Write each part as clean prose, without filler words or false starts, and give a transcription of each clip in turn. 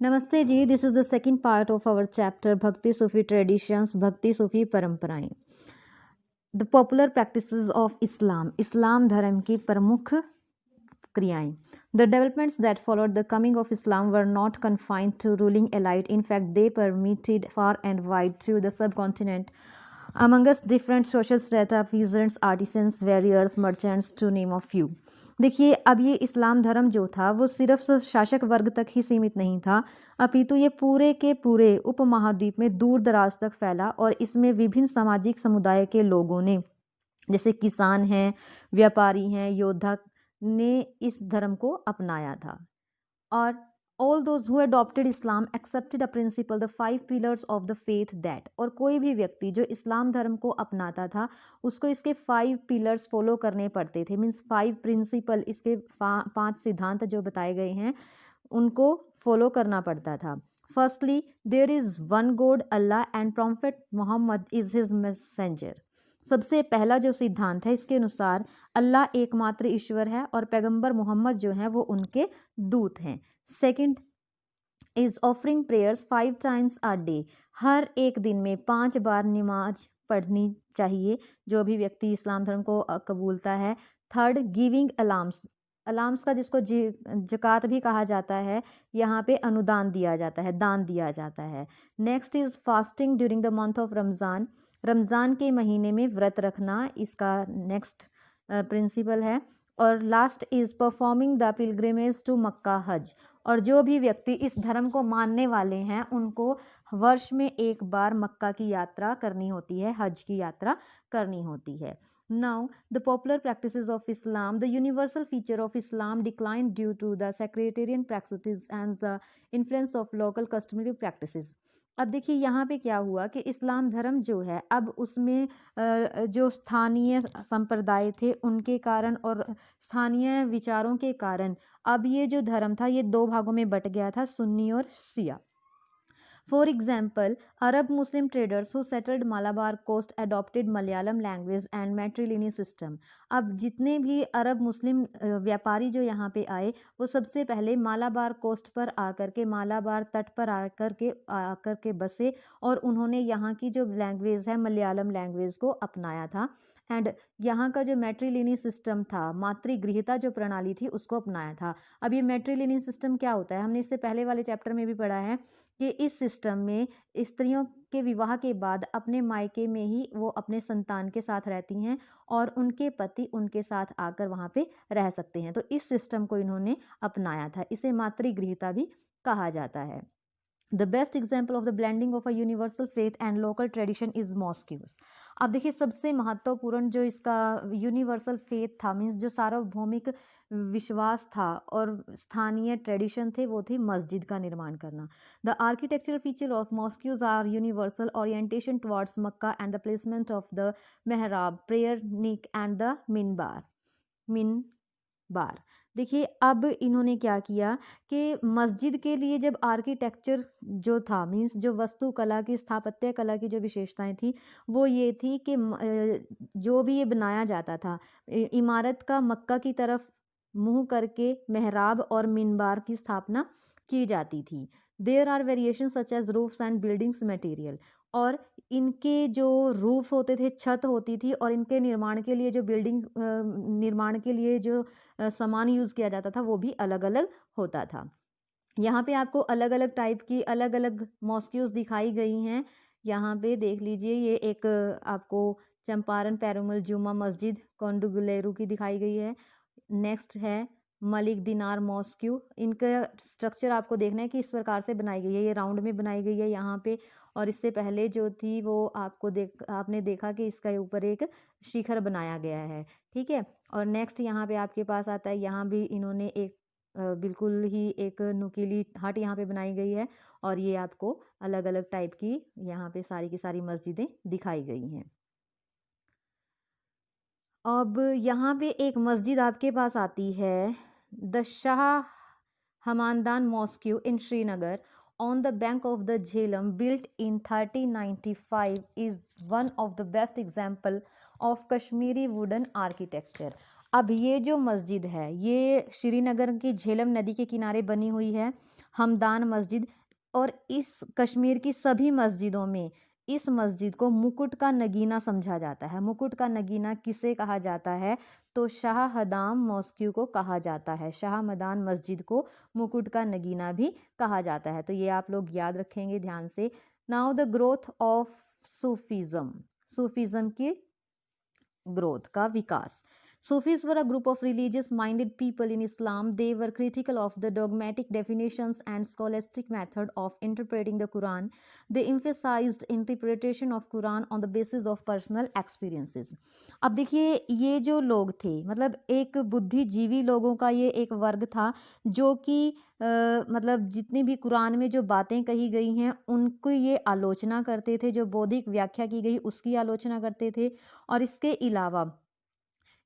नमस्ते जी, this is the second part of our chapter bhakti Sufi traditions, भक्ति सूफी परंपराएं। The popular practices of Islam धर्म की प्रमुख क्रियाएं। The developments that followed the coming of Islam were not confined to ruling elite, in fact they permeated far and wide through the subcontinent amongst different social strata, peasants, artisans, warriors, merchants, to name a few। देखिए, अब ये इस्लाम धर्म जो था वो सिर्फ शासक वर्ग तक ही सीमित नहीं था, अपितु ये पूरे के पूरे उपमहाद्वीप में दूर दराज तक फैला और इसमें विभिन्न सामाजिक समुदाय के लोगों ने, जैसे किसान हैं, व्यापारी हैं, योद्धा ने इस धर्म को अपनाया था। और all those who adopted Islam accepted a principle, the 5 pillars of the faith that, और कोई भी व्यक्ति जो इस्लाम धर्म को अपनाता था उसको इसके 5 पिलर्स फॉलो करने पड़ते थे। मीन्स 5 प्रिंसिपल, इसके 5 सिद्धांत जो बताए गए हैं उनको फॉलो करना पड़ता था। Firstly, there is one god Allah and prophet Mohammed is his messenger. सबसे पहला जो सिद्धांत है इसके अनुसार अल्लाह एकमात्र ईश्वर है और पैगंबर मोहम्मद जो हैं वो उनके दूत हैं। Second is offering prayers 5 times a day. हर एक दिन में 5 बार नमाज पढ़नी चाहिए जो भी व्यक्ति इस्लाम धर्म को कबूलता है। Third, giving alarms. अलार्म्स का जिसको जकात भी कहा जाता है, यहाँ पे अनुदान दिया जाता है, दान दिया जाता है। Next is fasting during the month of Ramzan. Ramzan के महीने में व्रत रखना इसका नेक्स्ट प्रिंसिपल है। और last is performing the pilgrimage to Mecca hajj. और जो भी व्यक्ति इस धर्म को मानने वाले हैं उनको वर्ष में एक बार मक्का की यात्रा करनी होती है, हज की यात्रा करनी होती है। Now, the popular practices of Islam, the universal feature of Islam declined due to the sectarian practices and the influence of local customary practices। अब देखिए यहाँ पे क्या हुआ कि इस्लाम धर्म जो है अब उसमें जो स्थानीय संप्रदाय थे उनके कारण और स्थानीय विचारों के कारण अब ये जो धर्म था ये 2 भागों में बट गया था, सुन्नी और शिया। For example, Arab Muslim traders who settled Malabar coast adopted Malayalam language and matrilineal system। अब जितने भी अरब मुस्लिम व्यापारी जो यहाँ पे आए वो सबसे पहले मालाबार कोस्ट पर आकर के, मालाबार तट पर आकर के बसे और उन्होंने यहाँ की जो लैंग्वेज है मलयालम लैंग्वेज को अपनाया था। एंड यहाँ का जो मैट्रिलिनी सिस्टम था, मातृगृहता जो प्रणाली थी उसको अपनाया था। अब ये मैट्रिलिनी सिस्टम क्या होता है, हमने इससे पहले वाले चैप्टर में भी पढ़ा है कि इस सिस्टम में स्त्रियों के विवाह के बाद अपने मायके में ही वो अपने संतान के साथ रहती हैं और उनके पति उनके साथ आकर वहाँ पे रह सकते हैं। तो इस सिस्टम को इन्होंने अपनाया था, इसे मातृगृहता भी कहा जाता है। The best example of the blending of a universal faith and local tradition is mosques। अब देखिए सबसे महत्वपूर्ण जो इसका यूनिवर्सल फेथ था, मीन्स जो सार्वभौमिक विश्वास था और स्थानीय ट्रेडिशन थे, वो थी मस्जिद का निर्माण करना। The architectural feature of mosques are universal orientation towards Mecca and the placement of the mihrab, prayer niche and the minbar. देखिए अब इन्होंने क्या किया कि मस्जिद के लिए जब आर्किटेक्चर जो था, मीन्स जो वास्तुकला की, स्थापत्य कला की जो विशेषताएं थी वो ये थी कि जो भी ये बनाया जाता था इमारत का मक्का की तरफ मुंह करके मेहराब और मिनबार की स्थापना की जाती थी। There are variation such as roofs and buildings material. और इनके जो रूफ होते थे, छत होती थी, और इनके निर्माण के लिए जो बिल्डिंग निर्माण के लिए जो सामान यूज़ किया जाता था वो भी अलग अलग होता था। यहाँ पे आपको अलग अलग टाइप की अलग अलग मॉस्क्यूज दिखाई गई हैं। यहाँ पे देख लीजिए, ये एक आपको चंपारण पेरुमल जुमा मस्जिद कोंडुगुलेरू की दिखाई गई है। नेक्स्ट है मलिक दिनार मॉस्क्यू। इनका स्ट्रक्चर आपको देखना है कि इस प्रकार से बनाई गई है, ये राउंड में बनाई गई है यहाँ पे। और इससे पहले जो थी वो आपने देखा कि इसका ऊपर एक शिखर बनाया गया है, ठीक है। और नेक्स्ट यहाँ पे आपके पास आता है, यहाँ भी इन्होंने एक बिल्कुल ही एक नुकीली हट यहाँ पे बनाई गई है और ये आपको अलग अलग टाइप की यहाँ पे सारी की सारी मस्जिदें दिखाई गई हैं। अब यहाँ पे एक मस्जिद आपके पास आती है, the Shah Hamadan mosque in Srinagar on the bank of the Jhelum, built in 1395, is one of the best example of Kashmiri wooden architecture। अब ये जो मस्जिद है ये श्रीनगर की झेलम नदी के किनारे बनी हुई है हमदान मस्जिद, और इस कश्मीर की सभी मस्जिदों में इस मस्जिद को मुकुट का नगीना समझा जाता है। मुकुट का नगीना किसे कहा जाता है? तो शाह हदाम मॉस्क्यू को कहा जाता है। शाह मदान मस्जिद को मुकुट का नगीना भी कहा जाता है। तो ये आप लोग याद रखेंगे ध्यान से। Now the growth of Sufism, Sufism की ग्रोथ का विकास। Sufis were a group of religious minded people in Islam. They were critical of the dogmatic definitions and scholastic method of interpreting the Quran. They emphasized interpretation of Quran on the basis of personal experiences. अब देखिए ये जो लोग थे, मतलब एक बुद्धिजीवी लोगों का ये एक वर्ग था जो कि मतलब जितनी भी कुरान में जो बातें कही गई हैं उनको ये आलोचना करते थे, जो बौद्धिक व्याख्या की गई उसकी आलोचना करते थे। और इसके अलावा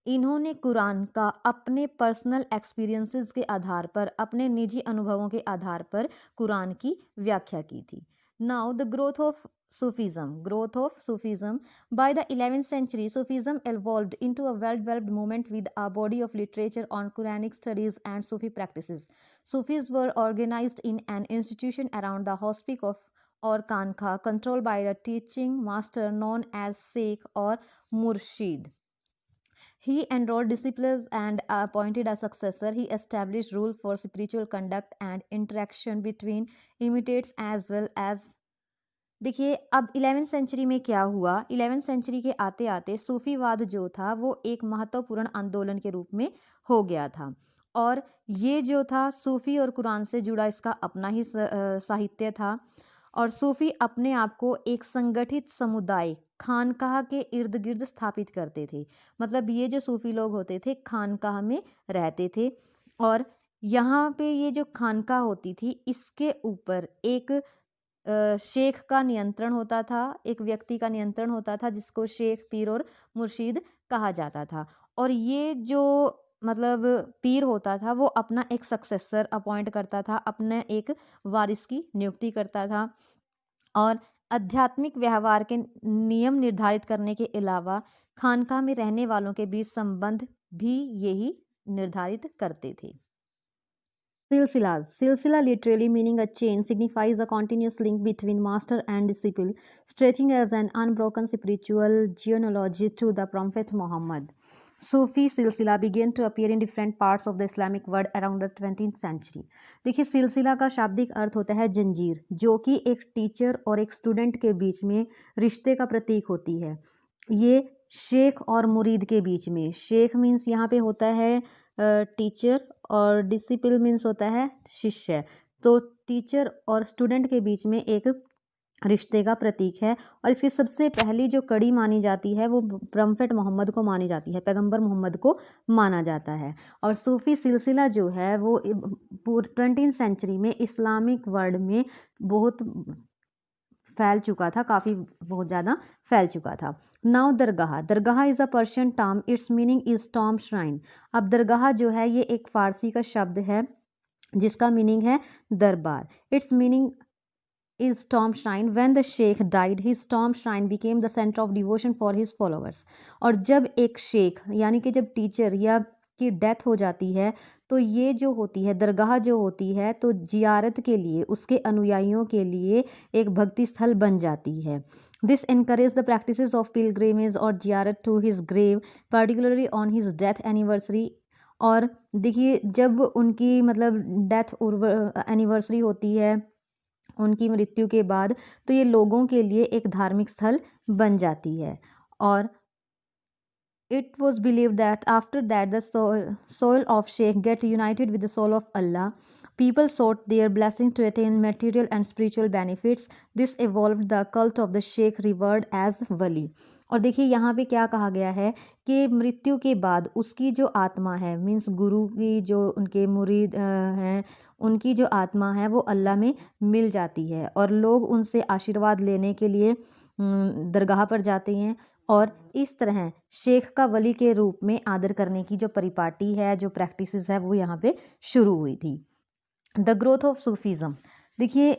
इन्होंने कुरान का अपने पर्सनल एक्सपीरियंसेस के आधार पर, अपने निजी अनुभवों के आधार पर कुरान की व्याख्या की थी। Now the growth of Sufism. Growth of Sufism. By the 11th century, Sufism evolved into a well-developed movement with a body of literature on Quranic studies and Sufi practices. Sufis were organized in an institution around the hospice of or Khanqa, controlled by a teaching master known as Sheikh or Murshid. He enrolled disciples and appointed a successor. He established rules for spiritual conduct and interaction between imitates as well as। देखिए अब 11वीं century में क्या हुआ, 11वीं century के आते आते सूफीवाद जो था वो एक महत्वपूर्ण आंदोलन के रूप में हो गया था। और ये जो था सूफी और कुरान से जुड़ा इसका अपना ही साहित्य था। और सूफी अपने आप को एक संगठित समुदाय खानकाह के इर्द गिर्द स्थापित करते थे। मतलब ये जो सूफी लोग होते थे खानकाह में रहते थे, और यहाँ पे ये जो खानकाह होती थी इसके ऊपर एक शेख का नियंत्रण होता था, एक व्यक्ति का नियंत्रण होता था जिसको शेख, पीर और मुर्शीद कहा जाता था। और ये जो मतलब पीर होता था वो अपना एक सक्सेसर अपॉइंट करता था, अपने एक वारिस की नियुक्ति करता था। और आध्यात्मिक व्यवहार के नियम निर्धारित करने के अलावा खानकाह में रहने वालों के बीच संबंध भी यही निर्धारित करते थे। Silsilas. Silsila, literally meaning a chain, signifies a continuous link between master and disciple, stretching as an unbroken spiritual genealogy to the Prophet Muhammad. Sufi silsila began to appear in different parts of the Islamic world around the 20th century. देखिए सिलसिला का शाब्दिक अर्थ होता है जंजीर, जो कि एक टीचर और एक स्टूडेंट के बीच में रिश्ते का प्रतीक होती है। ये शेख और मुरीद के बीच में, शेख मीन्स यहाँ पे होता है टीचर और डिसिपल मीन्स होता है शिष्य। तो टीचर और स्टूडेंट के बीच में एक रिश्ते का प्रतीक है। और इसकी सबसे पहली जो कड़ी मानी जाती है वो प्रॉफेट मोहम्मद को मानी जाती है, पैगंबर मोहम्मद को माना जाता है। और सूफी सिलसिला जो है वो 20वीं सेंचुरी में इस्लामिक वर्ल्ड में बहुत फैल चुका था, काफ़ी बहुत ज़्यादा फैल चुका था। Now Dargah. Dargah is a Persian term, it's meaning is Tom shrine. अब दरगाह जो है ये एक फ़ारसी का शब्द है जिसका मीनिंग है दरबार। It's meaning is tomb shrine. When the sheikh died, his tomb shrine became the center of devotion for his followers. और जब एक शेख यानी कि जब टीचर या की डेथ हो जाती है तो ये जो होती है दरगाह जो होती है तो जियारत के लिए, उसके अनुयायियों के लिए एक भक्ति स्थल बन जाती है। This encourage the practices of pilgrimage और जियारत to his grave, particularly on his death anniversary. और देखिए जब उनकी मतलब डेथ एनिवर्सरी होती है, उनकी मृत्यु के बाद, तो ये लोगों के लिए एक धार्मिक स्थल बन जाती है। और it was believed that after that the soul of Sheikh get united with the soul of Allah. People sought their blessings to attain material and spiritual benefits. This evolved the cult of the Sheikh, revered as Wali. और देखिए यहाँ पे क्या कहा गया है कि मृत्यु के बाद उसकी जो आत्मा है, मीन्स गुरु की जो उनके मुरीद हैं, उनकी जो आत्मा है वो अल्लाह में मिल जाती है और लोग उनसे आशीर्वाद लेने के लिए दरगाह पर जाते हैं। और इस तरह शेख का वली के रूप में आदर करने की जो परिपाटी है, जो प्रैक्टिसेस है, वो यहाँ पे शुरू हुई थी। The growth of Sufism. देखिए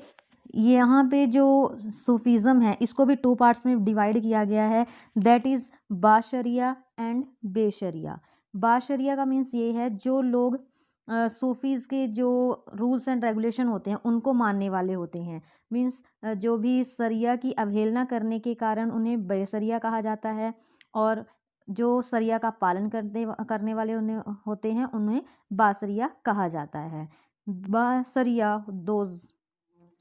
यहाँ पे जो सूफीज़म है इसको भी 2 पार्ट्स में डिवाइड किया गया है, दैट इज़ बाशरिया एंड बेशरिया। बाशरिया का मीन्स ये है जो लोग सूफीज़ के जो रूल्स एंड रेगुलेशन होते हैं उनको मानने वाले होते हैं। मीन्स जो भी शरिया की अवहेलना करने के कारण उन्हें बेशरिया कहा जाता है, और जो शरिया का पालन करने वाले उन्हें होते हैं उन्हें बाशरिया कहा जाता है। बाशरिया those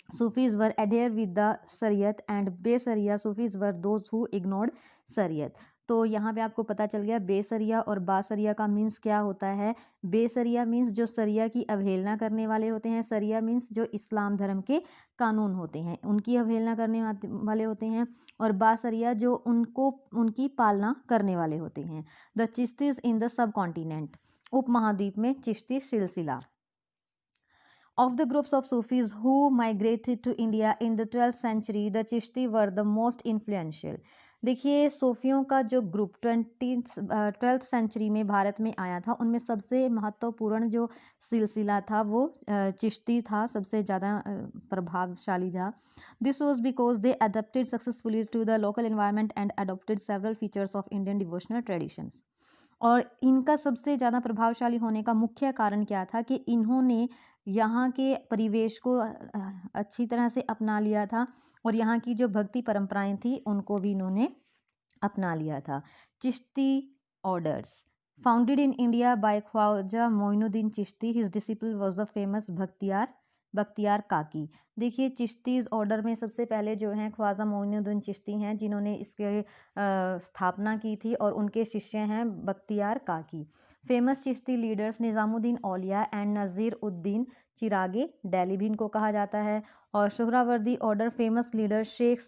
Sufis were adhere with the Sariyat and Besariya Sufis were those who ignored Sariyat। तो यहाँ पे आपको पता चल गया बेसरिया और बासरिया का मीन्स क्या होता है। बेसरिया मीन्स जो सरिया की अवहेलना करने वाले होते हैं, सरिया मीन्स जो इस्लाम धर्म के कानून होते हैं उनकी अवहेलना करने वाले होते हैं, और बासरिया जो उनकी पालना करने वाले होते हैं। The Chishtis in the subcontinent, उपमहाद्वीप में चिश्ती सिलसिला। Of the groups of Sufis who migrated to India in the 12th century, the Chishti were the most influential। देखिए सूफियों का जो ग्रुप 12th सेंचुरी में भारत में आया था उनमें सबसे महत्वपूर्ण जो सिलसिला था वो चिश्ती था, सबसे ज़्यादा प्रभावशाली था। This was because they adapted successfully to the local environment and adopted several features of Indian devotional traditions. और इनका सबसे ज़्यादा प्रभावशाली होने का मुख्य कारण क्या था कि इन्होंने यहाँ के परिवेश को अच्छी तरह से अपना लिया था, और यहाँ की जो भक्ति परंपराएं थी उनको भी इन्होंने अपना लिया था। Chishti orders founded in India by Khwaja Moinuddin Chishti, his disciple was the famous Bakhtiyar Kaki. देखिए चिश्तीज ऑर्डर में सबसे पहले जो हैं ख्वाजा मोइनुद्दीन चिश्ती हैं जिन्होंने इसके स्थापना की थी, और उनके शिष्य हैं Bakhtiyar Kaki. Famous Chishti leaders Nizamuddin Auliya and Nasiruddin Chiraghe Delhi भी इनको कहा जाता है। और Suhrawardi order famous leader Shaikh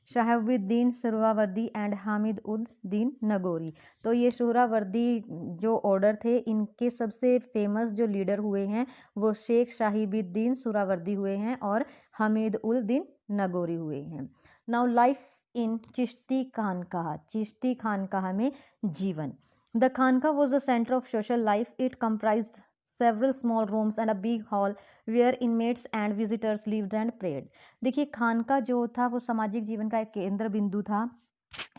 Shahabuddin Suhrawardi and Hamiduddin Nagori. तो ये सुहरावर्दी जो ऑर्डर थे इनके सबसे फेमस जो लीडर हुए हैं वो शेख शाहिबुद्दीन सुहरावर्दी हुए हैं और हामिद उल दीन नगोरी हुए हैं। नाउ लाइफ इन चिश्ती खानकाह में जीवन। The Khanqah was the centre of social life. It comprised several small rooms and a big hall where inmates and visitors lived and prayed। देखिए खानका जो था वो सामाजिक जीवन का एक केंद्र बिंदु था।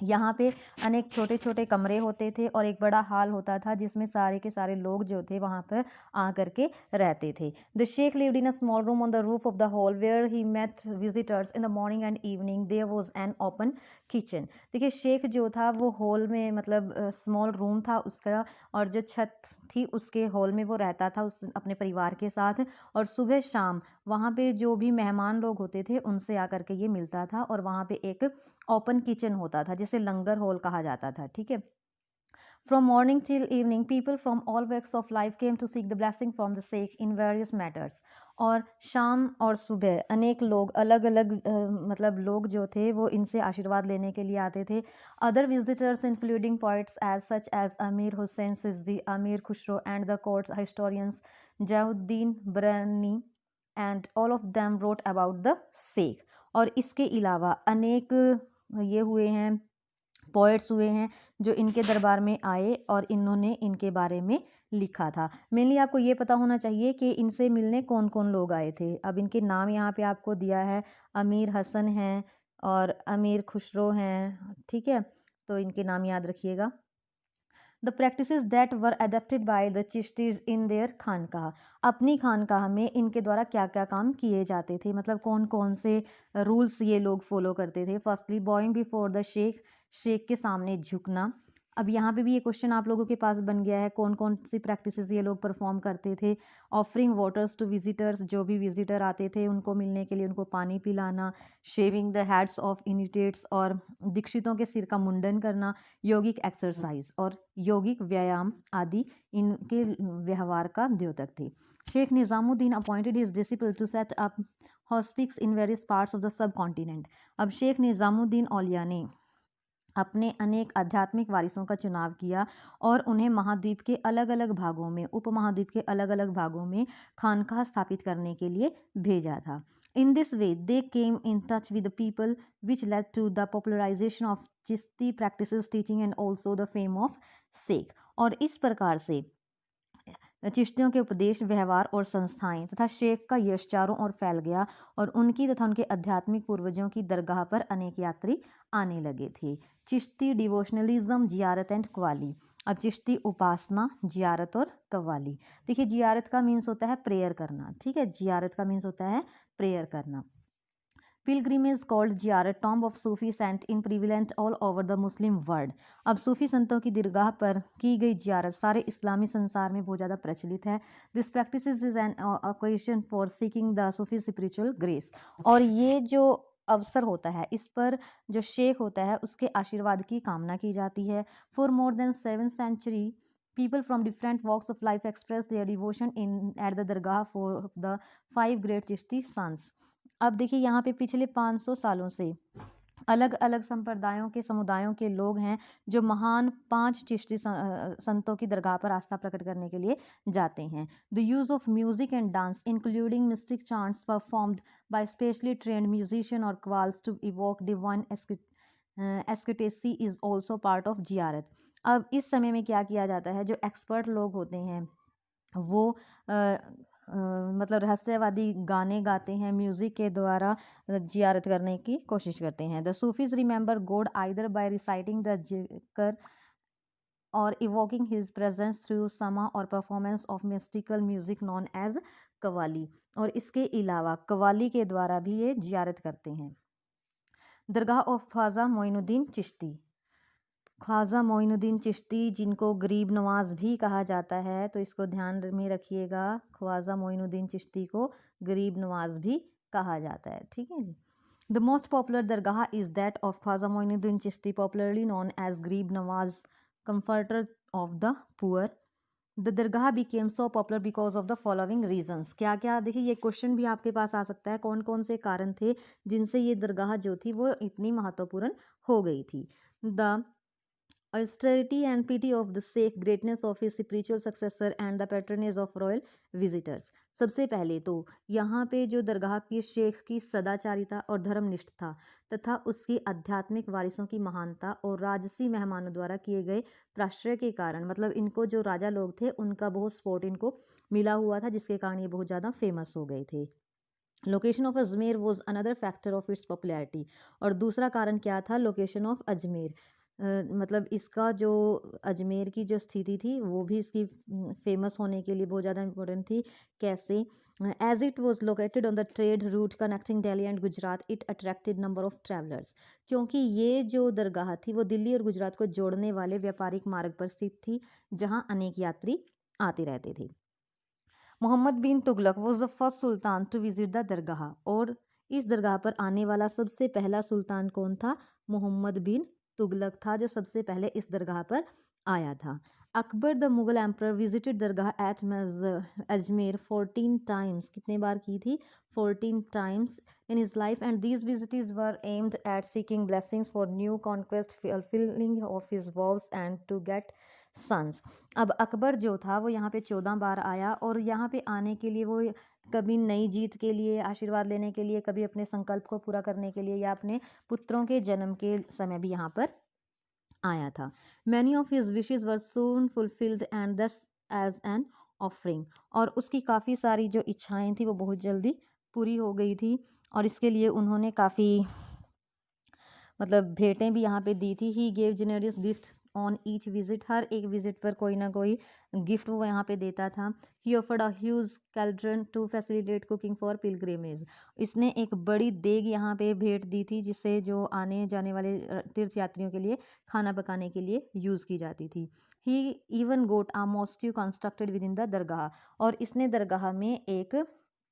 यहाँ पे अनेक छोटे छोटे कमरे होते थे और एक बड़ा हॉल होता था जिसमें सारे के सारे लोग जो थे वहाँ पर आ करके रहते थे। The sheikh lived in a small room on the roof of the hall where he met visitors in the morning and evening. There was an open kitchen. देखिए शेख जो था वो हॉल में मतलब स्मॉल रूम था उसका, और जो छत थी उसके हॉल में वो रहता था अपने परिवार के साथ, और सुबह शाम वहाँ पे जो भी मेहमान लोग होते थे उनसे आकर के ये मिलता था, और वहाँ पे एक ओपन किचन होता था जिसे लंगर हॉल कहा जाता था। ठीक है। From morning till evening people from all walks of life came to seek the blessing from the sheikh in various matters. और शाम और सुबह अनेक लोग अलग अलग मतलब लोग जो थे वो इनसे आशीर्वाद लेने के लिए आते थे। Other visitors including poets as such as Amir Hussain Siddi, Amir Khusrau and the court historians Ziauddin Barani and all of them wrote about the Shaikh. और इसके अलावा अनेक ये हुए हैं पोएट्स हुए हैं जो इनके दरबार में आए और इन्होंने इनके बारे में लिखा था। मेनली आपको ये पता होना चाहिए कि इनसे मिलने कौन कौन लोग आए थे। अब इनके नाम यहाँ पे आपको दिया है, अमीर हसन हैं और अमीर खुसरो हैं। ठीक है, तो इनके नाम याद रखिएगा। The practices that were adopted by the Chishtis in their khanqah. अपनी खानकाह में इनके द्वारा क्या क्या काम किए जाते थे, मतलब कौन कौन से रूल्स ये लोग फॉलो करते थे। Firstly bowing before the sheikh के सामने झुकना। अब यहाँ पे भी ये क्वेश्चन आप लोगों के पास बन गया है, कौन कौन सी प्रैक्टिसेस ये लोग परफॉर्म करते थे। ऑफरिंग वाटर्स टू विजिटर्स, जो भी विजिटर आते थे उनको मिलने के लिए उनको पानी पिलाना। शेविंग द हेड्स ऑफ इनिटेट्स, और दीक्षितों के सिर का मुंडन करना। यौगिक एक्सरसाइज और यौगिक व्यायाम आदि इनके व्यवहार का द्योतक थे। Shaikh Nizamuddin appointed his disciple to set up hospices in various parts of the subcontinent. अब शेख निज़ामुद्दीन औलिया ने अपने अनेक आध्यात्मिक वारिसों का चुनाव किया और उन्हें महाद्वीप के अलग अलग भागों में, उपमहाद्वीप के अलग अलग भागों में खानकाह स्थापित करने के लिए भेजा था। In this way they came in touch with the people which led to the popularisation of Chishti practices teaching and also the fame of sheikh. और इस प्रकार से चिश्तियों के उपदेश, व्यवहार और संस्थाएं तथा शेख का यश चारों ओर फैल गया और उनकी तथा उनके आध्यात्मिक पूर्वजों की दरगाह पर अनेक यात्री आने लगे थे। चिश्ती डिवोशनलिज्म, जियारत एंड क्वाली। अब चिश्ती उपासना, जियारत और कव्वाली। देखिए जियारत का मीन्स होता है प्रेयर करना, ठीक है, जियारत का मीन्स होता है प्रेयर करना। Pilgrimage called ziyarat, tomb of Sufi saint in prevalent all over the Muslim world। अब सूफी संतों की दरगाह पर की गई जियारत सारे इस्लामी संसार में बहुत ज़्यादा प्रचलित है। This practice is an occasion for seeking the Sufi spiritual grace. और ये जो अवसर होता है इस पर जो शेख होता है उसके आशीर्वाद की कामना की जाती है। For more than 7th century people from different walks of life express their devotion in at the dargah for the 5 great Chishti sons। अब देखिए यहाँ पे पिछले 500 सालों से अलग अलग संप्रदायों के समुदायों के लोग हैं जो महान 5 चिश्ती संतों की दरगाह पर आस्था प्रकट करने के लिए जाते हैं। The use of music and dance including mystic chants performed by specially trained musician और qawwals to evoke divine ecstasy is also part of ziyarat. अब इस समय में क्या किया जाता है, जो एक्सपर्ट लोग होते हैं वो मतलब रहस्यवादी गाने गाते हैं, म्यूज़िक के द्वारा जियारत करने की कोशिश करते हैं। The Sufis remember God either by reciting the zikr or invoking his presence through sama or performance of mystical music known as qawwali. और इसके अलावा कवाली के द्वारा भी ये जियारत करते हैं। दरगाह ऑफ ख्वाजा मोइनुद्दीन चिश्ती। ख्वाजा मोइनुद्दीन चिश्ती जिनको गरीब नवाज भी कहा जाता है, तो इसको ध्यान में रखिएगा, ख्वाजा मोइनुद्दीन चिश्ती को गरीब नवाज भी कहा जाता है, ठीक है जी। The most popular dargah is that of Khwaja Moinuddin Chishti, popularly known as Gharib Nawaz, comforter of the poor. The dargah became so popular because of the following reasons. क्या क्या, देखिए ये क्वेश्चन भी आपके पास आ सकता है, कौन कौन से कारण थे जिनसे ये दरगाह जो थी वो इतनी महत्वपूर्ण हो गई थी। The austerity and pity of the sheikh, greatness of his spiritual successor and the patronage of royal visitors। सबसे पहले तो यहाँ पे जो दरगाह के शेख की सदाचारिता और धर्मनिष्ठता तथा उसकी आध्यात्मिक वारिसों की महानता और राजसी मेहमानों द्वारा किए गए प्राश्रय के कारण, मतलब इनको जो राजा लोग थे उनका बहुत सपोर्ट इनको मिला हुआ था, जिसके कारण ये बहुत ज़्यादा फेमस हो गए थे। Location of Ajmer was another factor of its popularity. और दूसरा कारण क्या था, लोकेशन ऑफ अजमेर, मतलब इसका जो अजमेर की जो स्थिति थी वो भी इसकी फेमस होने के लिए बहुत ज़्यादा इम्पोर्टेंट थी। कैसे, as it was located on the trade route connecting Delhi and Gujarat, it attracted number of travellers. क्योंकि ये जो दरगाह थी वो दिल्ली और गुजरात को जोड़ने वाले व्यापारिक मार्ग पर स्थित थी, जहाँ अनेक यात्री आते रहते थे। Muhammad bin Tughlaq was the first sultan to visit the dargah. और इस दरगाह पर आने वाला सबसे पहला सुल्तान कौन था, मोहम्मद बिन तुगलक था जो सबसे पहले इस दरगाह पर आया था। Akbar the Mughal emperor visited dargah at Ajmer 14 times. कितने बार की थी, 14 times in his life, and these visits were aimed at seeking blessings for new conquest, fulfilling of his vows and to get sons. अब अकबर जो था वो यहाँ पे 14 बार आया, और यहाँ पे आने के लिए वो कभी नई जीत के लिए आशीर्वाद लेने के लिए, कभी अपने संकल्प को पूरा करने के लिए, या अपने पुत्रों के जन्म के समय भी यहाँ पर आया था। Many of his wishes were soon fulfilled and दस एज एन ऑफरिंग। और उसकी काफ़ी सारी जो इच्छाएं थी वो बहुत जल्दी पूरी हो गई थी, और इसके लिए उन्होंने काफ़ी मतलब भेंटें भी यहाँ पे दी थी। He gave generous gift on each visit, हर एक विजिट पर कोई ना कोई गिफ्ट वो यहाँ पे देता था। He offered a huge cauldron to facilitate cooking for pilgrimage. इसने एक बड़ी देग यहाँ पे भेंट दी थी, जिसे जो आने जाने वाले तीर्थ यात्रियों के लिए खाना पकाने के लिए यूज़ की जाती थी। He even got a mosque constructed within the dargah. और इसने दरगाह में एक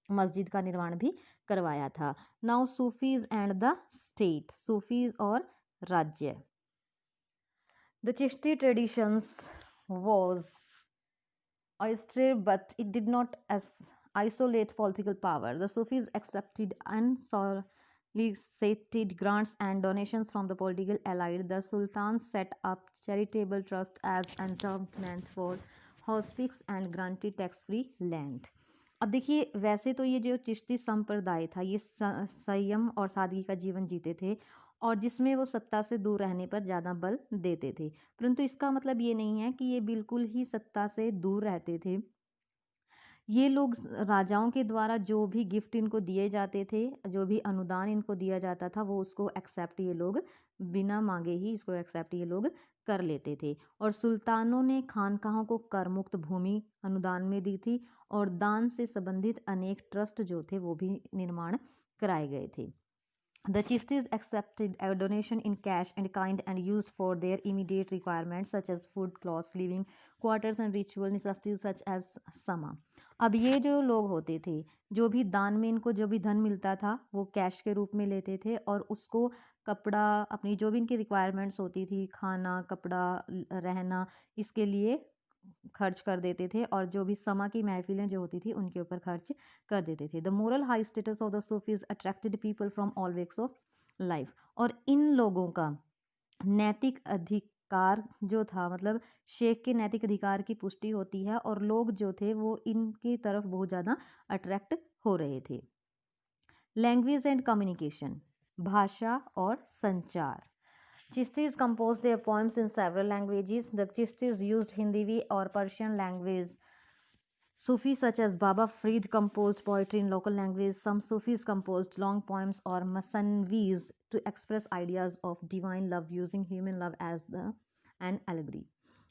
मस्जिद का निर्माण भी करवाया था। Now Sufis and the state, Sufis और राज्य। The Chishti traditions was austere, but it did not isolate political power. The Sufis accepted unsolicited grants and donations from the political elite. The sultans set up charitable trusts as endowment for hospices and granted tax-free land. अब देखिए, वैसे तो ये जो चिश्ती संप्रदाय था ये संयम और सादगी का जीवन जीते थे, और जिसमें वो सत्ता से दूर रहने पर ज़्यादा बल देते थे, परंतु इसका मतलब ये नहीं है कि ये बिल्कुल ही सत्ता से दूर रहते थे। ये लोग राजाओं के द्वारा जो भी गिफ्ट इनको दिए जाते थे, जो भी अनुदान इनको दिया जाता था, वो उसको एक्सेप्ट ये लोग बिना मांगे ही इसको एक्सेप्ट ये लोग कर लेते थे। और सुल्तानों ने खानकाहों को कर मुक्त भूमि अनुदान में दी थी और दान से संबंधित अनेक ट्रस्ट जो थे वो भी निर्माण कराए गए थे। The chieftains accepted a donation in cash and kind and used for their immediate requirements such as food, clothes, living quarters and ritual necessities such as sama. अब ये जो लोग होते थे, जो भी दान में इनको जो भी धन मिलता था वो कैश के रूप में लेते थे और उसको कपड़ा, अपनी जो भी इनकी रिक्वायरमेंट्स होती थी, खाना, कपड़ा, रहना, इसके लिए खर्च कर देते थे और जो भी समा की महफिलें जो होती थी उनके ऊपर खर्च कर देते थे। The moral high status of the Sufis attracted people from all walks of life. और इन लोगों का नैतिक अधिकार जो था, मतलब शेख के नैतिक अधिकार की पुष्टि होती है और लोग जो थे वो इनकी तरफ बहुत ज़्यादा अट्रैक्ट हो रहे थे। लैंग्वेज एंड कम्युनिकेशन, भाषा और संचार। Chishtis composed their poems in several languages. The Chishtis used Hindi or Persian language. Sufis such as Baba Farid composed poetry in local language. Some Sufis composed long poems or masanvis to express ideas of divine love using human love as an allegory.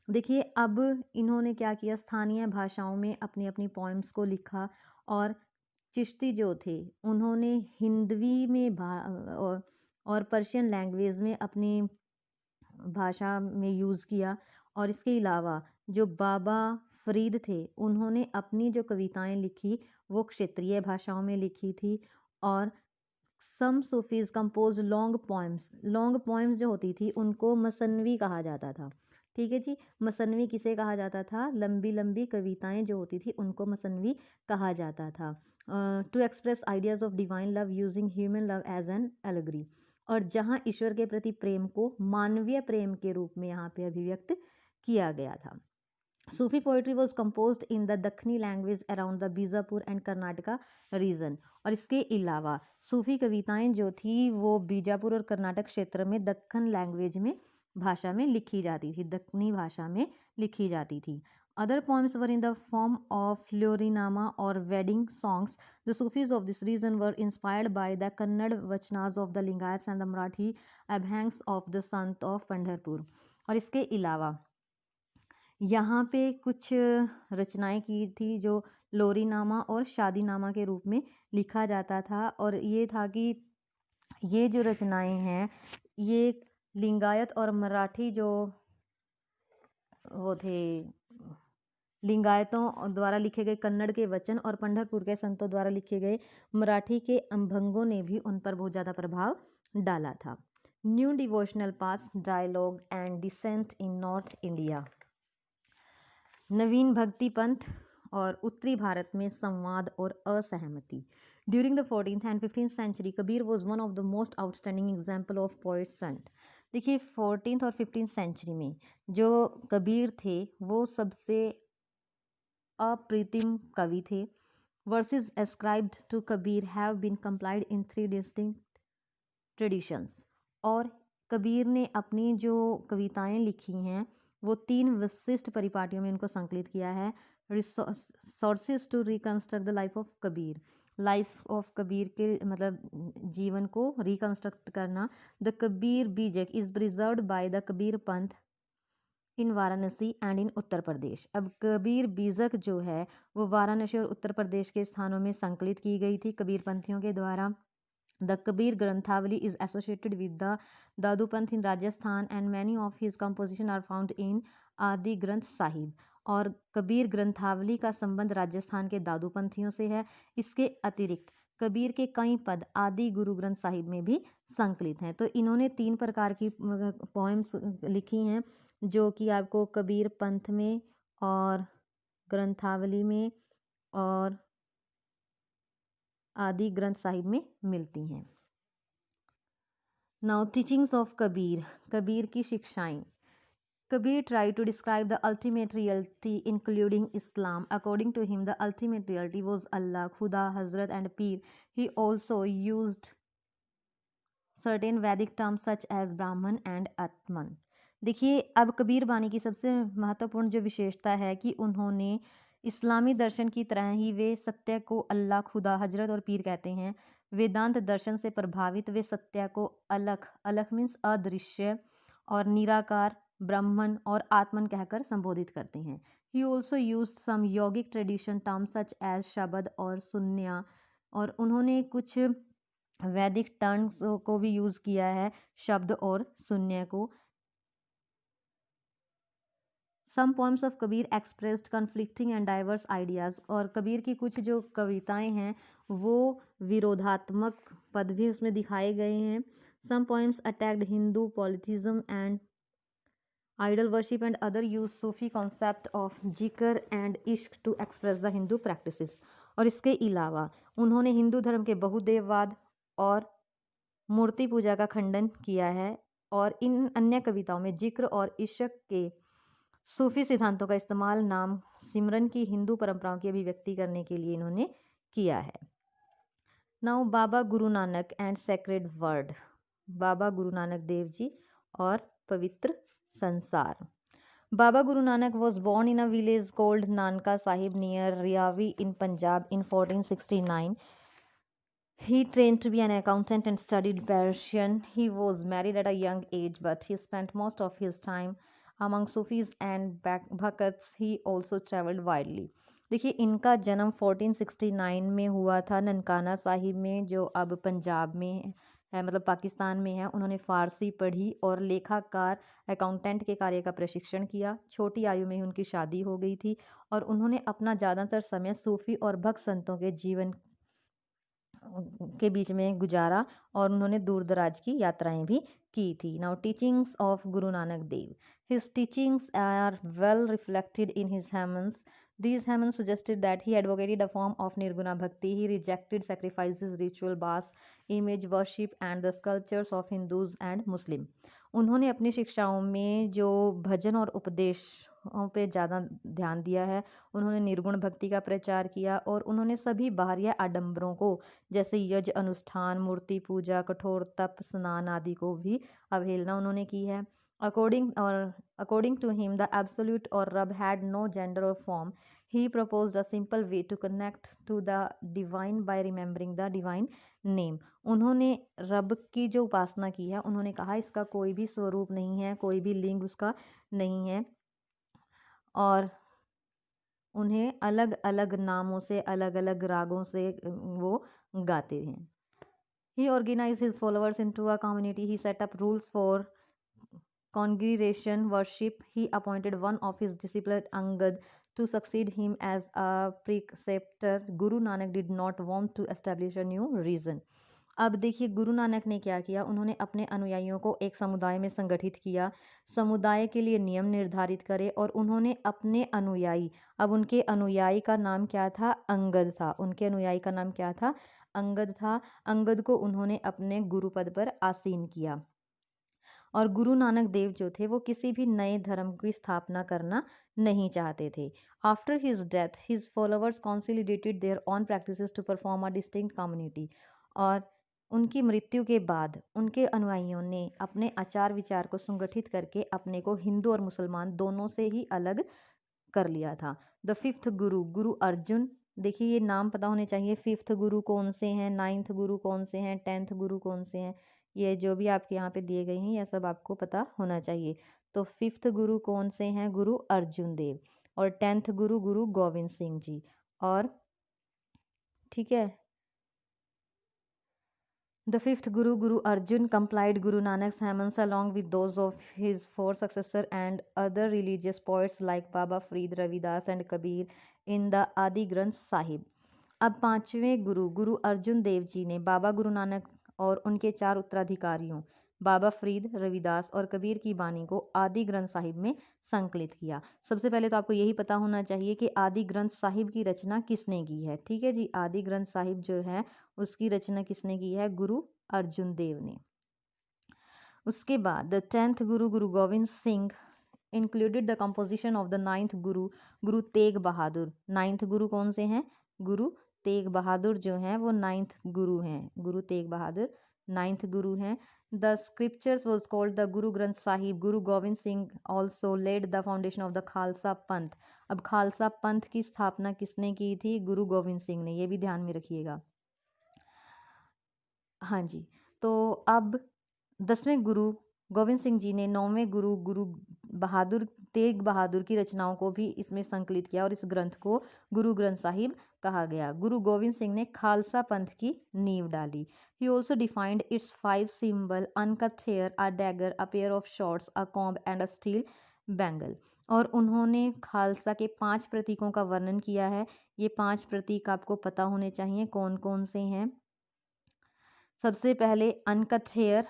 देखिए अब इन्होंने क्या किया, स्थानीय भाषाओं में अपनी अपनी पोइम्स को लिखा और चिश्ती जो थे उन्होंने हिंदवी में और पर्शियन लैंग्वेज में अपनी भाषा में यूज़ किया। और इसके अलावा जो बाबा फरीद थे उन्होंने अपनी जो कविताएं लिखी वो क्षेत्रीय भाषाओं में लिखी थी। और सम सूफीज कंपोज लॉन्ग पोएम्स जो होती थी उनको मसनवी कहा जाता था। ठीक है जी, मसनवी किसे कहा जाता था, लंबी लंबी कविताएं जो होती थी उनको मसनवी कहा जाता था। To express ideas of divine love using human love as an allegory. और जहाँ ईश्वर के प्रति प्रेम को मानवीय प्रेम के रूप में यहाँ पे अभिव्यक्त किया गया था। Sufi poetry was composed in the Dakhni language around the Bijapur and Karnataka region. और इसके अलावा सूफी कविताएं जो थी वो बीजापुर और कर्नाटक क्षेत्र में दक्खन लैंग्वेज में भाषा में लिखी जाती थी, दक्खनी भाषा में लिखी जाती थी। Other poems were in the form of Lyorinama or wedding songs. The Sufis of this region were inspired by the Kannada Vachanas of the Lingayats and the Marathi Abhangs of the Sant of Pandharpur. और इसके अलावा यहाँ पे कुछ रचनाएं की थी जो लोरीनामा और शादीनामा के रूप में लिखा जाता था। और ये था कि ये जो रचनाएं हैं ये लिंगायत और मराठी जो वो थे, लिंगायतों द्वारा लिखे गए कन्नड़ के वचन और पंढरपुर के संतों द्वारा लिखे गए मराठी के अभंगों ने भी उन पर बहुत ज़्यादा प्रभाव डाला था। New devotional paths, dialogue and dissent in north India. नवीन भक्ति पंथ और उत्तरी भारत में संवाद और असहमति। During the 14th and 15th century, Kabir was one of the most outstanding example of poet saint. देखिए 14th और 15th सेंचुरी में जो कबीर थे वो सबसे अप्रीतिम कवि थे। Verses ascribed to Kabir have been compiled in 3 distinct traditions. और कबीर ने अपनी जो कविताएं लिखी हैं वो 3 विशिष्ट परिपाटियों में इनको संकलित किया है। Sources to reconstruct the life of Kabir, life of Kabir के मतलब जीवन को रिकंस्ट्रक्ट करना। The Kabir Bijak is preserved by the Kabir Panth in Varanasi and in Uttar Pradesh. अब कबीर बीजक जो है वो वाराणसी और उत्तर प्रदेश के स्थानों में संकलित की गई थी कबीर पंथियों के द्वारा। The Kabir Granthavali is associated with the Dadu Panth in Rajasthan and many of his composition are found in Adi Granth Sahib. और कबीर ग्रंथावली का संबंध राजस्थान के दादू पंथियों से है। इसके अतिरिक्त कबीर के कई पद आदि गुरु ग्रंथ साहिब में भी संकलित हैं। तो इन्होंने 3 प्रकार की पोएम्स लिखी हैं जो कि आपको कबीर पंथ में और ग्रंथावली में और आदि ग्रंथ साहिब में मिलती हैं। Now teachings of Kabir, Kabir की शिक्षाएं। Kabir tried to describe the ultimate reality including Islam. According to him, the ultimate reality was Allah, Khuda, Hazrat and Peer. He also used certain Vedic terms such as Brahman and Atman. देखिए अब कबीर बानी की सबसे महत्वपूर्ण जो विशेषता है कि उन्होंने इस्लामी दर्शन की तरह ही वे सत्य को अल्लाह, खुदा, हजरत और पीर कहते हैं। वेदांत दर्शन से प्रभावित वे सत्य को अलख, अलख मीन्स अदृश्य, और निराकार, ब्रह्मन और आत्मन कहकर संबोधित करते हैं। He also use some yogic tradition term such as shabd और शून्य, और उन्होंने कुछ वैदिक टर्म्स को भी यूज़ किया है, शब्द और शून्य को। Some poems of Kabir expressed conflicting and diverse ideas, और कबीर की कुछ जो कविताएं हैं वो विरोधात्मक पद भी उसमें दिखाए गए हैं। Some poems attacked Hindu polytheism and idol worship and other use Sufi concept of zikr and ishq to express the Hindu practices. और इसके अलावा उन्होंने हिंदू धर्म के बहुदेववाद और मूर्ति पूजा का खंडन किया है, और इन अन्य कविताओं में जिक्र और इश्क के सूफी सिद्धांतों का इस्तेमाल नाम सिमरन की हिंदू परंपराओं की अभिव्यक्ति करने के लिए इन्होंने किया है। Now Baba Guru Nanak and sacred word, Baba Guru Nanak Dev ji और पवित्र संसार। Baba Guru Nanak was born in a village called Nanka Sahib near Riavi in Punjab in 1469. He trained to be an accountant and studied Persian. He was married at a young age, but he spent most of his time among Sufis and Bhakats. He also traveled widely. देखिए, इनका जन्म 1469 में हुआ था ननकाना साहिब में, जो अब पंजाब में है, मतलब पाकिस्तान में है। उन्होंने फ़ारसी पढ़ी और लेखाकार अकाउंटेंट के कार्य का प्रशिक्षण किया। छोटी आयु में ही उनकी शादी हो गई थी, और उन्होंने अपना ज़्यादातर समय सूफ़ी और भक्त संतों के जीवन के बीच में गुजारा, और उन्होंने दूर दराज की यात्राएं भी की थी। Now teachings of Guru Nanak Dev, his teachings are well reflected in his hymns. These hymns suggested that he advocated a form of nirguna bhakti. He rejected sacrifices, ritual baths, image worship and the sculptures of Hindus and Muslim. उन्होंने अपनी शिक्षाओं में जो भजन और उपदेशों पे ज़्यादा ध्यान दिया है। उन्होंने निर्गुण भक्ति का प्रचार किया, और उन्होंने सभी बाहरी आडंबरों को, जैसे यज्ञ अनुष्ठान, मूर्ति पूजा, कठोर तप, स्नान आदि को भी अवहेलना उन्होंने की है। According to him, the absolute or Rab had no gender or form. He proposed a simple way to connect to the divine by remembering the divine name. उन्होंने रब की जो उपासना की है, उन्होंने कहा इसका कोई भी स्वरूप नहीं है, कोई भी लिंग उसका नहीं है, और उन्हें अलग अलग नामों से, अलग अलग रागों से वो गाते हैं। He organized his followers into a community. He set up rules for congregation worship. He appointed one of his disciples, Angad, to succeed him as a preceptor. Guru Nanak did not want to establish a new religion. अब देखिए, गुरु नानक ने क्या किया, उन्होंने अपने अनुयायियों को एक समुदाय में संगठित किया, समुदाय के लिए नियम निर्धारित करे, और उन्होंने अपने अनुयायी, अब उनके अनुयायी का नाम क्या था, अंगद था। उनके अनुयायी का नाम क्या था, अंगद था। अंगद को उन्होंने अपने गुरु पद पर आसीन किया। और गुरु नानक देव जो थे वो किसी भी नए धर्म की स्थापना करना नहीं चाहते थे। After his death his followers consolidated their own practices to perform a distinct community. और उनकी मृत्यु के बाद उनके अनुयायियों ने अपने आचार विचार को संगठित करके अपने को हिंदू और मुसलमान दोनों से ही अलग कर लिया था। द फिफ्थ गुरु, गुरु अर्जुन, देखिए ये नाम पता होने चाहिए। फिफ्थ गुरु कौन से हैं, नाइन्थ गुरु कौन से हैं, 10th गुरु कौन से हैं, ये जो भी आपके यहाँ पे दिए गए हैं यह सब आपको पता होना चाहिए। तो फिफ्थ गुरु कौन से हैं, गुरु अर्जुन देव, और 10th गुरु गुरु गोविंद सिंह जी। और ठीक है, The fifth Guru, Guru Arjan, complied Guru Nanak's hymns along with those of his four successors and other religious poets like Baba Farid, Ravidas and Kabir in the Adi Granth Sahib. अब पांचवें गुरु, गुरु अर्जुन देव जी ने बाबा गुरु नानक और उनके 4 उत्तराधिकारियों बाबा फरीद, रविदास और कबीर की बानी को आदि ग्रंथ साहिब में संकलित किया। सबसे पहले तो आपको यही पता होना चाहिए कि आदि ग्रंथ साहिब की रचना किसने की है। ठीक है जी, आदि ग्रंथ साहिब जो है उसकी रचना किसने की है, गुरु अर्जुन देव ने। उसके बाद the 10th Guru, Guru Gobind Singh included the composition of the 9th Guru, Guru Tegh Bahadur. 9th गुरु कौन से हैं, गुरु तेग बहादुर जो हैं वो 9th गुरु हैं, गुरु तेग बहादुर 9th गुरु हैं। The scriptures was called the Guru Granth Sahib. Guru Gobind Singh also led the foundation of the Khalsa Panth. अब खालसा पंथ की स्थापना किसने की थी? गुरु गोविंद सिंह ने, ये भी ध्यान में रखिएगा। हाँ जी, तो अब 10वें गुरु गोविंद सिंह जी ने 9वें गुरु गुरु बहादुर तेग बहादुर की रचनाओं को भी इसमें संकलित किया और इस ग्रंथ को गुरु ग्रंथ साहिब कहा गया। गुरु गोविंद सिंह ने खालसा पंथ की नींव डाली। He also defined its 5 symbol: uncut hair, a dagger, a pair of shorts, a comb and a steel bangle. और उन्होंने खालसा के 5 प्रतीकों का वर्णन किया है। ये 5 प्रतीक आपको पता होने चाहिए कौन कौन से हैं। सबसे पहले अनकट हेयर,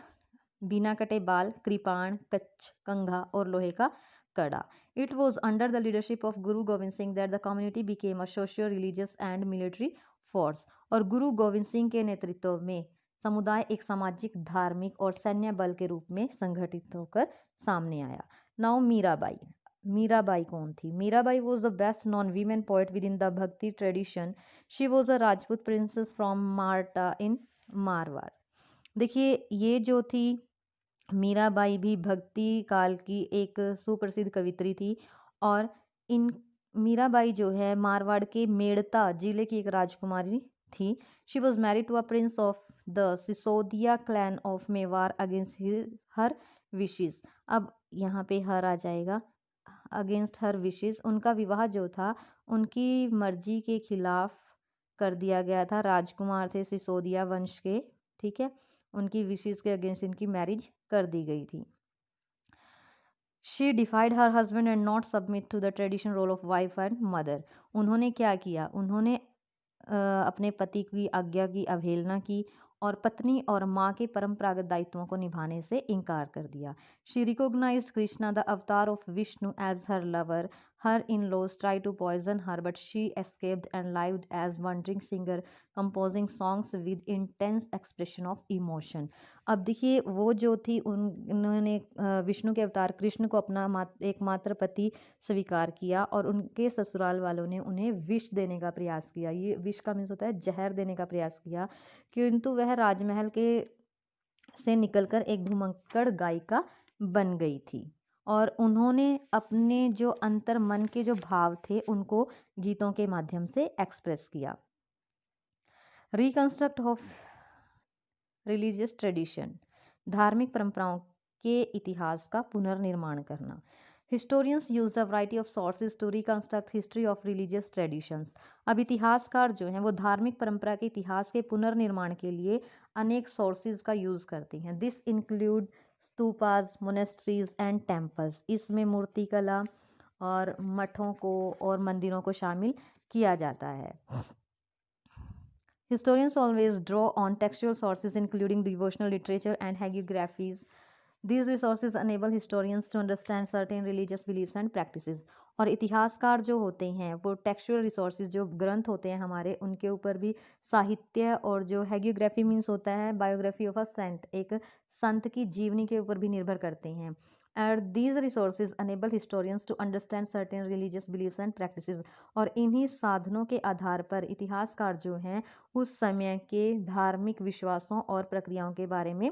बिना कटे बाल, कृपाण, कच्छ, कंघा और लोहे का कड़ा। It was under the leadership of Guru Gobind Singh that the community became a socio religious and military force. और गुरु गोविंद सिंह के नेतृत्व में समुदाय एक सामाजिक, धार्मिक और सैन्य बल के रूप में संगठित होकर सामने आया। नाउ मीराबाई। मीराबाई कौन थी? Mirabai was the best known women poet within the bhakti tradition. She was a Rajput princess from Merta in Marwar. देखिए, ये जो थी मीराबाई भी भक्ति काल की एक सुप्रसिद्ध कवित्री थी। और इन मीराबाई जो है मारवाड़ के मेड़ता जिले की एक राजकुमारी थी। She was married to a prince of the Sisodia clan of Mewar against her wishes. अब यहाँ पे हर आ जाएगा, अगेंस्ट हर विशेस। उनका विवाह जो था उनकी मर्जी के खिलाफ कर दिया गया था। राजकुमार थे सिसोदिया वंश के, ठीक है, उनकी विशेस के अगेंस्ट इनकी मैरिज कर दी गई थी। She defied her husband and not submit to the tradition role of wife and mother. उन्होंने क्या किया? उन्होंने अपने पति की आज्ञा की अवहेलना की और पत्नी और माँ के परंपरागत दायित्वों को निभाने से इनकार कर दिया। She recognised Krishna the avatar of Vishnu as her lover. Her in laws try to poison her but she escaped and lived as wandering singer composing songs with intense expression of emotion. अब देखिए, वो जो थी उन्होंने विष्णु के अवतार कृष्ण को अपना एकमात्र पति स्वीकार किया और उनके ससुराल वालों ने उन्हें विष देने का प्रयास किया। ये विष का मीन्स होता है जहर देने का प्रयास किया, किंतु वह राजमहल के से निकलकर एक भूमक्कड़ गायिका बन गई थी और उन्होंने अपने जो अंतर मन के जो भाव थे उनको गीतों के माध्यम से एक्सप्रेस किया। रिकंस्ट्रक्ट ऑफ रिलीजियस ट्रेडिशन, धार्मिक परंपराओं के इतिहास का पुनर्निर्माण करना। Historians use a variety of sources to reconstruct history of religious traditions. अब इतिहासकार जो हैं वो धार्मिक परंपरा के इतिहास के पुनर्निर्माण के लिए अनेक सोर्सेज का यूज करते हैं। This include stupas, monasteries and temples. इसमें मूर्तिकला और मठों को और मंदिरों को शामिल किया जाता है। Historians always draw on textual sources including devotional literature and hagiographies. These resources enable historians to understand certain religious beliefs and practices. और इतिहासकार जो होते हैं वो टेक्सचुअल रिसोर्सेज जो ग्रंथ होते हैं हमारे उनके ऊपर भी साहित्य और जो हैगियोग्राफी मीन्स होता है बायोग्राफी ऑफ अ सेंट, एक संत की जीवनी के ऊपर भी निर्भर करते हैं। And these resources enable historians to understand certain religious beliefs and practices. और इन्हीं साधनों के आधार पर इतिहासकार जो हैं उस समय के धार्मिक विश्वासों और प्रक्रियाओं के बारे में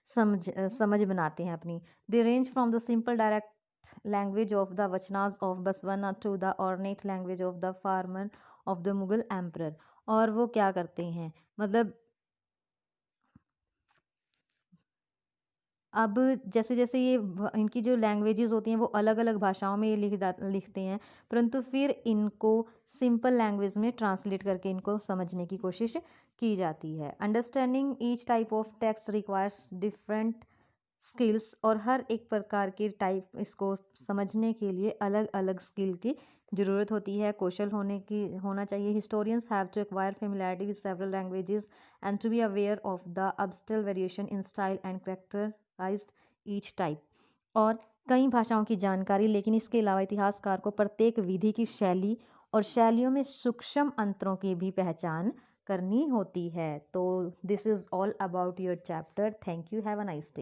समझ बनाते हैं अपनी। They range from the simple direct language of the vachanas of Basavanna to the ornate language of the farman of the Mughal emperor. और वो क्या करते हैं, मतलब अब जैसे जैसे ये इनकी जो लैंग्वेजेस होती हैं वो अलग अलग भाषाओं में ये लिखते हैं, परंतु फिर इनको सिंपल लैंग्वेज में ट्रांसलेट करके इनको समझने की कोशिश की जाती है। Understanding each type of text requires different skills. और हर एक प्रकार के टाइप इसको समझने के लिए अलग अलग स्किल की ज़रूरत होती है, कौशल होना चाहिए। Historians have to acquire familiarity with several languages and to be aware of the subtle variation in style and characterized each type. और कई भाषाओं की जानकारी, लेकिन इसके अलावा इतिहासकार को प्रत्येक विधि की शैली और शैलियों में सूक्ष्म अंतरों की भी पहचान करनी होती है। तो this is all about your chapter. Thank you, have a nice day.